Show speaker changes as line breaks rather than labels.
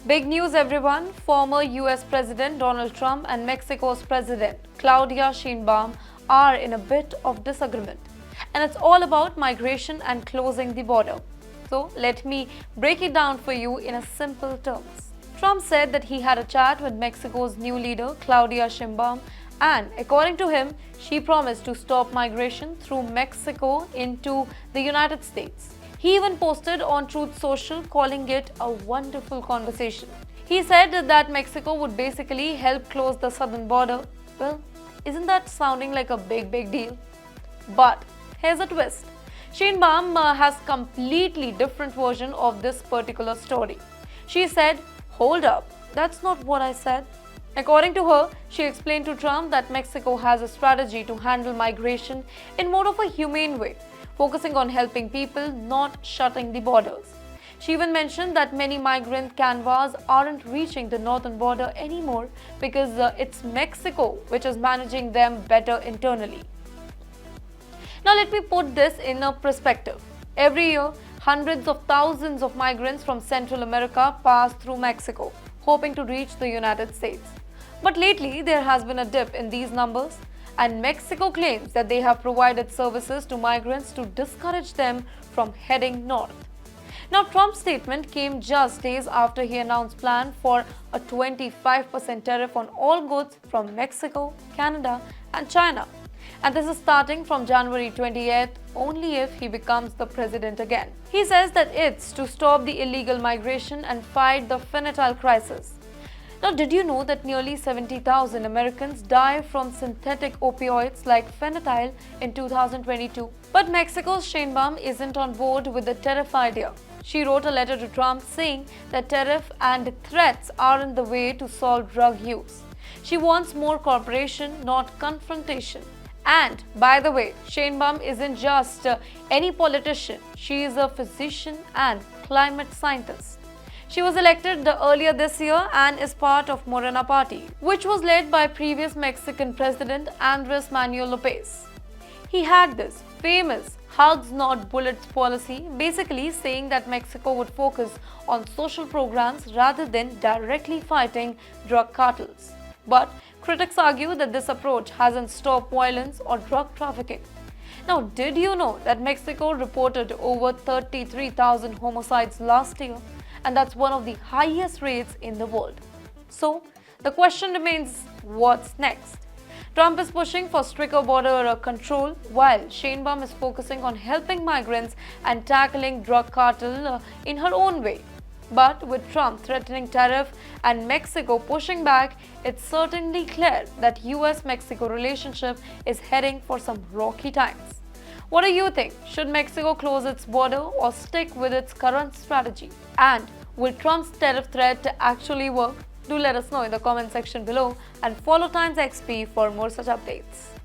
Big news everyone, former US President Donald Trump and Mexico's President Claudia Sheinbaum are in a bit of disagreement. And it's all about migration and closing the border. So let me break it down for you in a simple terms. Trump said that he had a chat with Mexico's new leader Claudia Sheinbaum and according to him, she promised to stop migration through Mexico into the United States. He even posted on Truth Social calling it a wonderful conversation. He said that Mexico would basically help close the southern border. Well, isn't that sounding like a big deal? But here's a twist. Sheinbaum has completely different version of this particular story. She said, "Hold up, that's not what I said." According to her, she explained to Trump that Mexico has a strategy to handle migration in more of a humane way, focusing on helping people, not shutting the borders. She even mentioned that many migrant canvas aren't reaching the northern border anymore because it's Mexico which is managing them better internally. Now let me put this in a perspective. Every year, hundreds of thousands of migrants from Central America pass through Mexico, hoping to reach the United States. But lately, there has been a dip in these numbers, and Mexico claims that they have provided services to migrants to discourage them from heading north. Now, Trump's statement came just days after he announced plan for a 25% tariff on all goods from Mexico, Canada, and China. And this is starting from January 28th only if he becomes the president again. He says that it's to stop the illegal migration and fight the fentanyl crisis. Now, did you know that nearly 70,000 Americans die from synthetic opioids like fentanyl in 2022? But Mexico's Sheinbaum isn't on board with the tariff idea. She wrote a letter to Trump saying that tariff and threats aren't the way to solve drug use. She wants more cooperation, not confrontation. And by the way, Sheinbaum isn't just any politician. She is a physician and climate scientist. She was elected earlier this year and is part of Morena party, which was led by previous Mexican President Andres Manuel Lopez. He had this famous hugs not bullets policy, basically saying that Mexico would focus on social programs rather than directly fighting drug cartels. But critics argue that this approach hasn't stopped violence or drug trafficking. Now, did you know that Mexico reported over 33,000 homicides last year? And that's one of the highest rates in the world. So, the question remains, what's next? Trump is pushing for stricter border control, while Sheinbaum is focusing on helping migrants and tackling drug cartel in her own way. But with Trump threatening tariff and Mexico pushing back, it's certainly clear that US-Mexico relationship is heading for some rocky times. What do you think? Should Mexico close its border or stick with its current strategy? And will Trump's tariff threat actually work? Do let us know in the comment section below and follow TimesXP for more such updates.